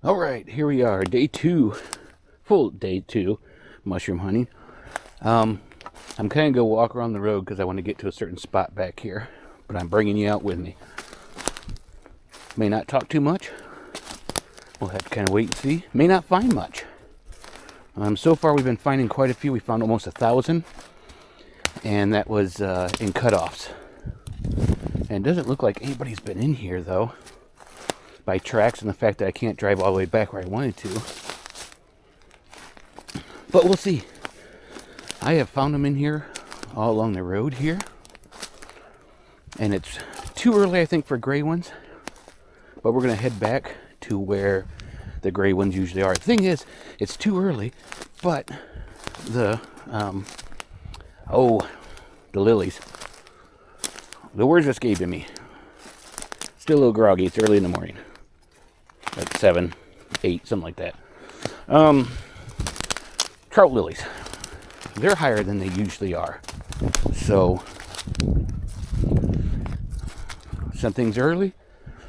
All right, here we are, day 2, full day 2, mushroom hunting. I'm kind of go walk around the road because I want to get to a certain spot back here, but I'm bringing you out with me. May not talk too much. We'll have to kind of wait and see. May not find much. So far we've been finding quite a few. We found almost 1,000, and that was in cutoffs. And it doesn't look like anybody's been in here though, by tracks and the fact that I can't drive all the way back where I wanted to. But we'll see. I have found them in here all along the road here, and it's too early I think for gray ones, but we're gonna head back to where the gray ones usually are. The thing is, it's too early, but the lilies, the words escaping me. Still a little groggy. It's early in the morning, like 7, 8, something like that. Trout lilies, they're higher than they usually are. So some things are early,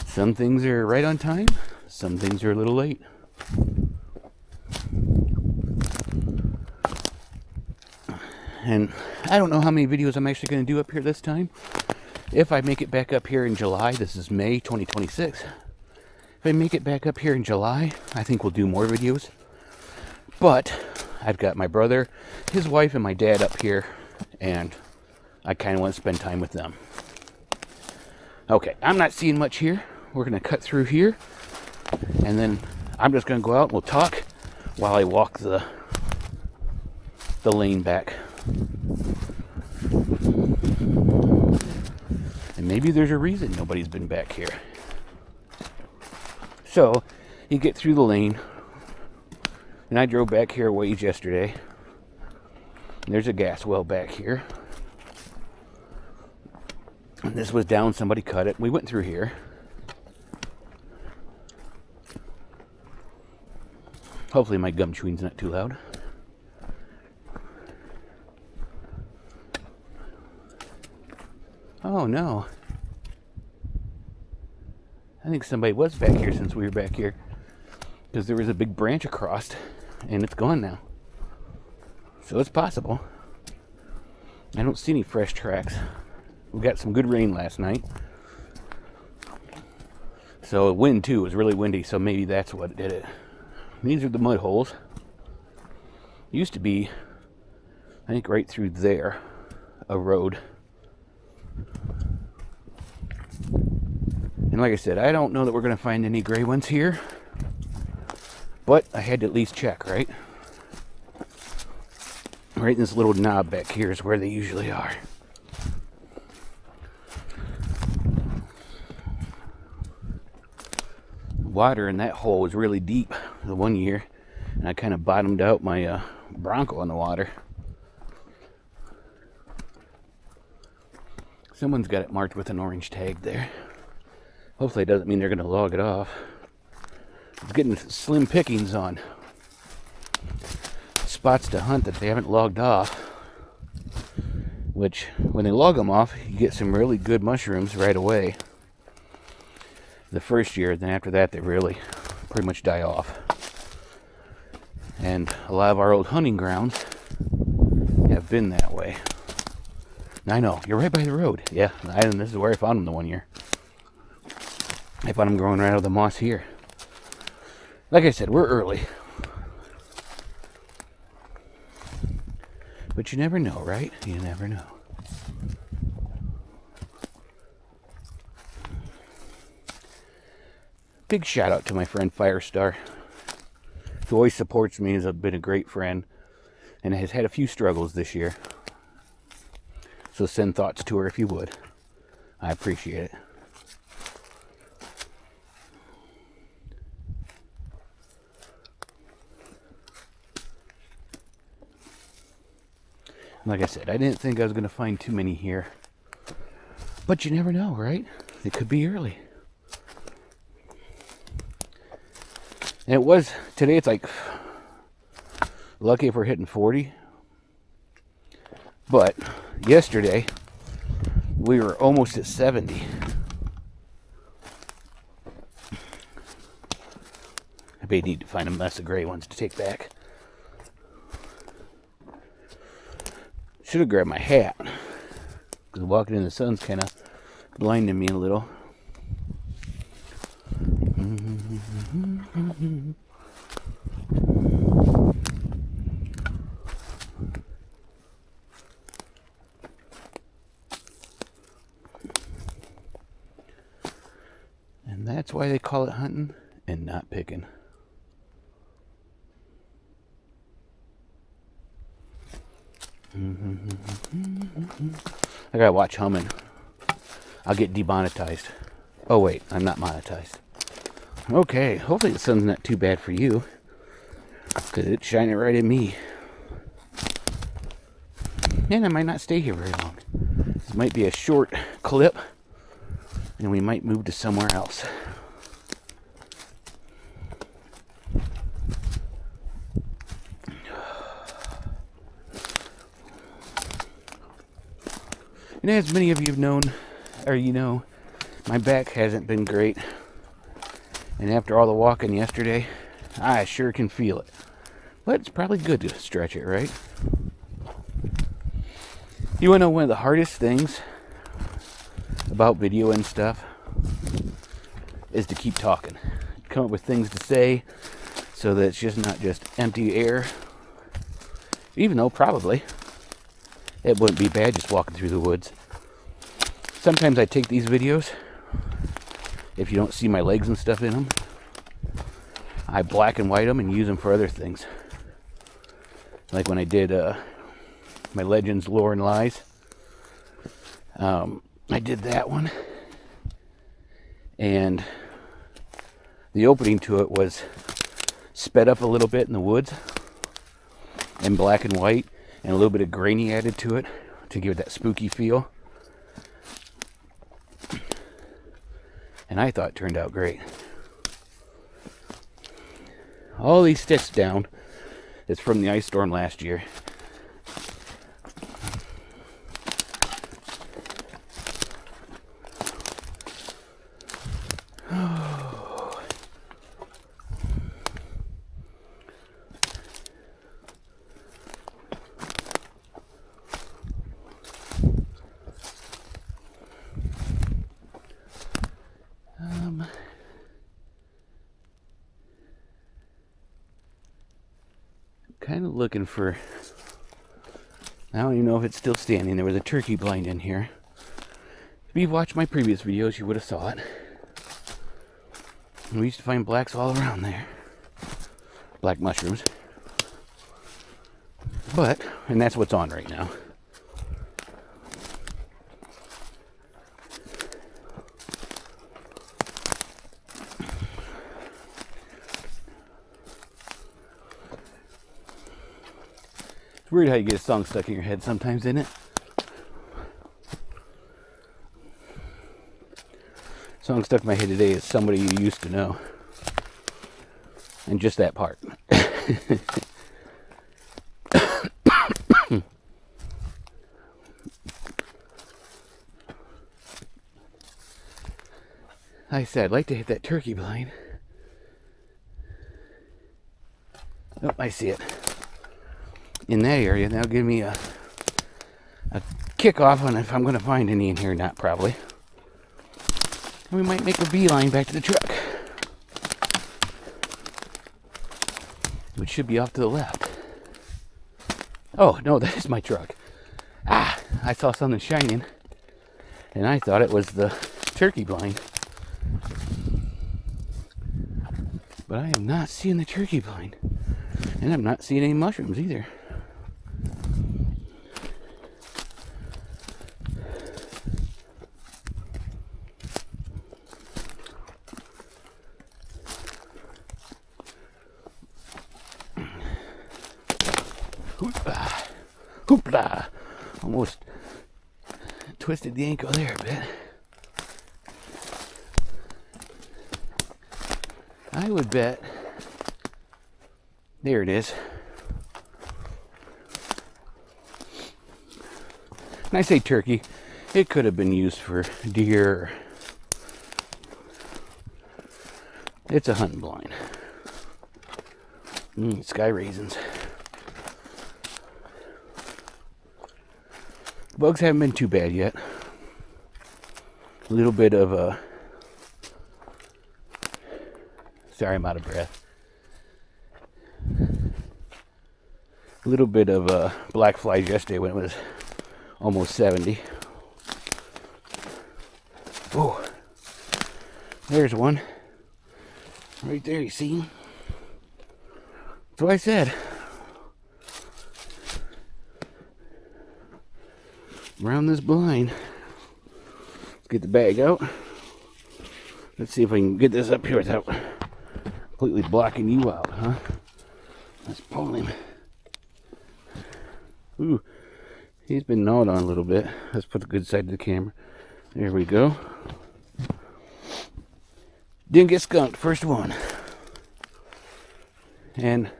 some things are right on time, some things are a little late. And I don't know how many videos I'm actually going to do up here this time. If I make it back up here in July, this is May 2026. If I make it back up here in July, I think we'll do more videos. But I've got my brother, his wife, and my dad up here, and I kind of want to spend time with them. Okay, I'm not seeing much here. We're going to cut through here, and then I'm just going to go out and we'll talk while I walk the lane back. And maybe there's a reason nobody's been back here. So, you get through the lane, and I drove back here a ways yesterday. And there's a gas well back here. And this was down, somebody cut it. We went through here. Hopefully my gum chewing's not too loud. Oh no. I think somebody was back here since we were back here, because there was a big branch across and it's gone now. So it's possible. I don't see any fresh tracks. We got some good rain last night. So wind too, it was really windy, so maybe that's what did it. These are the mud holes. Used to be, I think right through there, a road. And like I said, I don't know that we're going to find any gray ones here, but I had to at least check, right? Right in this little knob back here is where they usually are. Water in that hole was really deep the one year, and I kind of bottomed out my Bronco in the water. Someone's got it marked with an orange tag there. Hopefully it doesn't mean they're going to log it off. It's getting slim pickings on spots to hunt that they haven't logged off. Which, when they log them off, you get some really good mushrooms right away. The first year, then after that they really pretty much die off. And a lot of our old hunting grounds have been that way. I know, you're right by the road. Yeah, and this is where I found them the one year. I found them growing right out of the moss here. Like I said, we're early. But you never know, right? You never know. Big shout out to my friend Firestar, who always supports me, has been a great friend, and has had a few struggles this year. So send thoughts to her if you would. I appreciate it. Like I said, I didn't think I was going to find too many here. But you never know, right? It could be early. And it was, today it's like, lucky if we're hitting 40. But yesterday, we were almost at 70. may need to find a mess of gray ones to take back. Should have grabbed my hat, because walking in the sun's kind of blinding me a little. And that's why they call it hunting and not picking. I gotta watch humming. I'll get demonetized. Oh wait, I'm not monetized. Okay, hopefully the sun's not too bad for you, because it's shining right at me. And I might not stay here very long. This might be a short clip, and we might move to somewhere else. And as many of you have known, or you know, my back hasn't been great. And after all the walking yesterday, I sure can feel it. But it's probably good to stretch it, right? You want to know one of the hardest things about video and stuff is to keep talking. Come up with things to say so that it's just not just empty air. Even though probably it wouldn't be bad just walking through the woods. Sometimes I take these videos, if you don't see my legs and stuff in them, I black and white them and use them for other things. Like when I did my Legends, Lore, and Lies. I did that one. And the opening to it was sped up a little bit in the woods in black and white, and a little bit of grainy added to it to give it that spooky feel. And I thought it turned out great. All these sticks down is from the ice storm last year. Kind of looking for, I don't even know if it's still standing. There was a turkey blind in here. If you've watched my previous videos, you would have saw it. We used to find blacks all around there. Black mushrooms. But, and that's what's on right now. It's weird how you get a song stuck in your head sometimes, isn't it? Song stuck in my head today is Somebody You Used to Know. And just that part. Like I said, I'd like to hit that turkey blind. Oh, I see it. In that area, that'll give me a kickoff on if I'm going to find any in here or not, probably. And we might make a beeline back to the truck, which should be off to the left. Oh, no, that is my truck. Ah, I saw something shining, and I thought it was the turkey blind. But I am not seeing the turkey blind, and I'm not seeing any mushrooms either. Hoopla. Hoopla. Almost twisted the ankle there a bit. I would bet. There it is. And I say turkey. It could have been used for deer. It's a hunting blind. Sky raisins. Bugs haven't been too bad yet. A little bit of sorry, I'm out of breath. A little bit of black flies yesterday when it was almost 70. Oh, there's one. Right there, you see? That's what I said. Around this blind. Let's get the bag out. Let's see if I can get this up here without completely blocking you out, huh? Let's pull him. Ooh, he's been gnawed on a little bit. Let's put the good side of the camera. There we go. Didn't get skunked, first one. And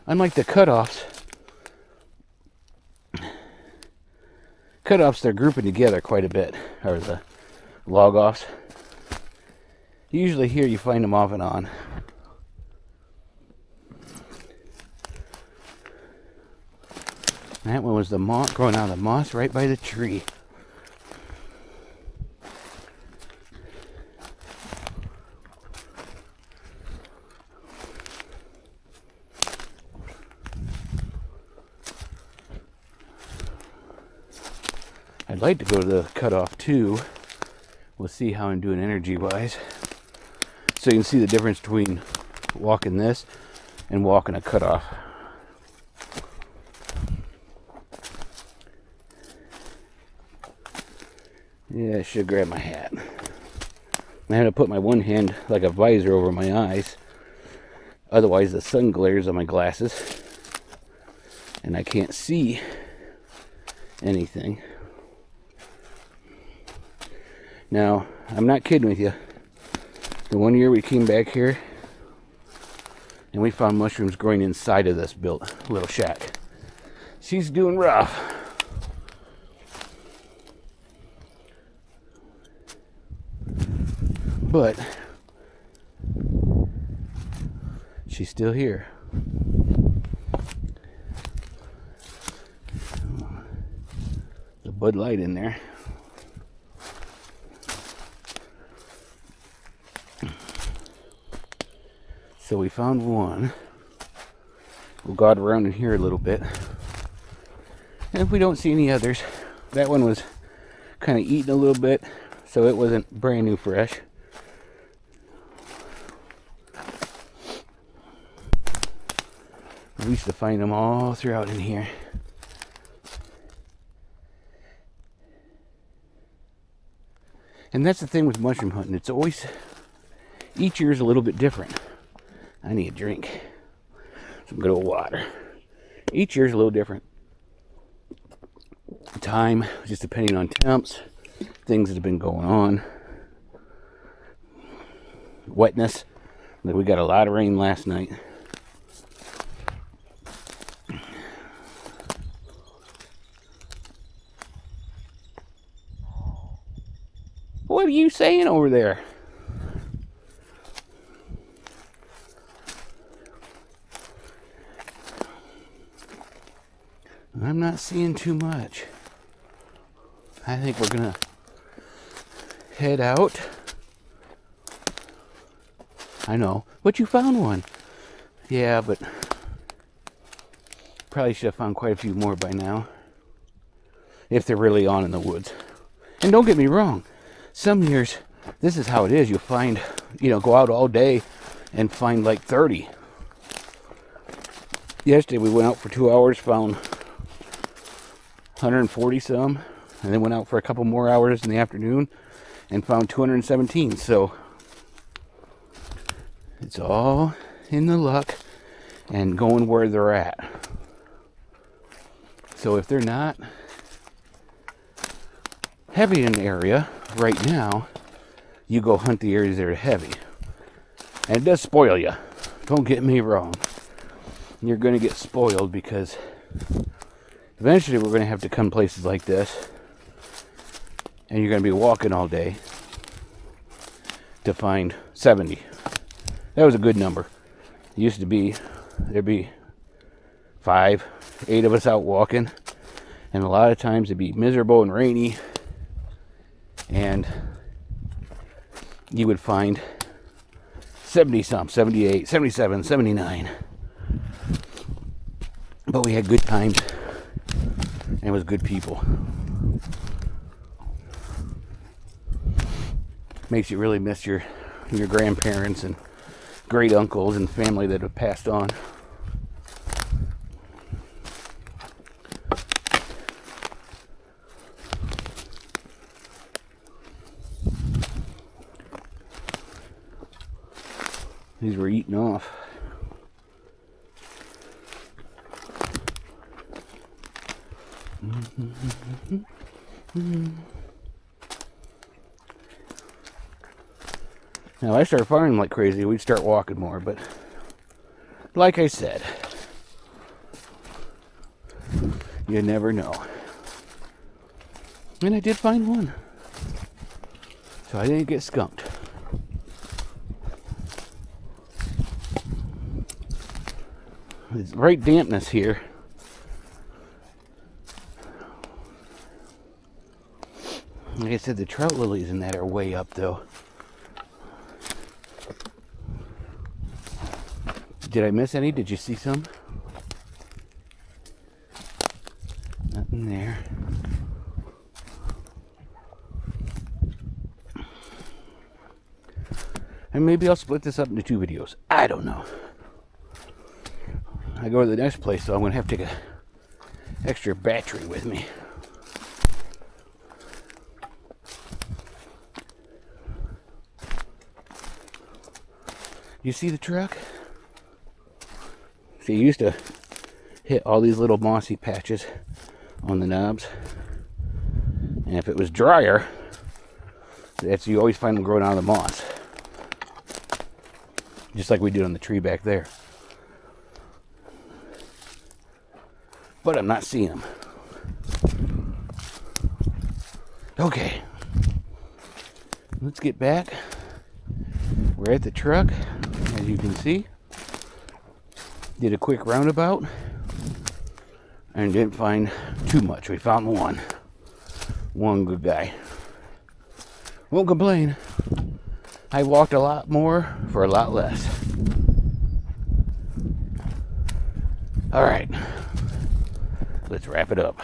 unlike the cutoffs, they're grouping together quite a bit, or the log offs. Usually here you find them off and on. That one was the moss, growing out of the moss right by the tree. I'd like to go to the cutoff too. We'll see how I'm doing energy wise. So you can see the difference between walking this and walking a cutoff. Yeah, I should grab my hat. I had to put my one hand like a visor over my eyes. Otherwise the sun glares on my glasses and I can't see anything. Now, I'm not kidding with you. The one year we came back here and we found mushrooms growing inside of this built little shack. She's doing rough. But she's still here. The Bud Light in there. So we found one. We'll guard around in here a little bit. And if we don't see any others, that one was kind of eaten a little bit, so it wasn't brand new fresh. We used to find them all throughout in here. And that's the thing with mushroom hunting. It's always, each year is a little bit different. I need a drink. Some good old water. Each year is a little different. Time, just depending on temps, things that have been going on. Wetness. Like we got a lot of rain last night. What are you saying over there? I'm not seeing too much. I think we're gonna head out. I know, but you found one. Yeah, but probably should have found quite a few more by now. If they're really on in the woods. And don't get me wrong. Some years, this is how it is. You'll find, go out all day and find like 30. Yesterday we went out for 2 hours, found 140 some, and then went out for a couple more hours in the afternoon and found 217. So it's all in the luck and going where they're at. So if they're not heavy in the area right now, you go hunt the areas that are heavy. And it does spoil you. Don't get me wrong. You're going to get spoiled because eventually we're going to have to come places like this and you're going to be walking all day to find 70. That was a good number. It used to be there'd be 5, 8 of us out walking, and a lot of times it'd be miserable and rainy, and you would find 70 some, 78, 77, 79. But we had good times, and it was good people. Makes you really miss your grandparents and great uncles and family that have passed on. These were eaten off. Now, if I start farming like crazy, we'd start walking more, but like I said, you never know. And I did find one, so I didn't get skunked. It's right dampness here. Like I said, the trout lilies in that are way up, though. Did I miss any? Did you see some? Nothing there. And maybe I'll split this up into 2 videos. I don't know. I go to the next place, so I'm going to have to take an extra battery with me. You see the truck? See, you used to hit all these little mossy patches on the knobs. And if it was drier, you always find them growing out of the moss. Just like we did on the tree back there. But I'm not seeing them. Okay. Let's get back. We're at the truck, as you can see. Did a quick roundabout and didn't find too much. We found one good guy. Won't complain. I walked a lot more for a lot less. All right, let's wrap it up.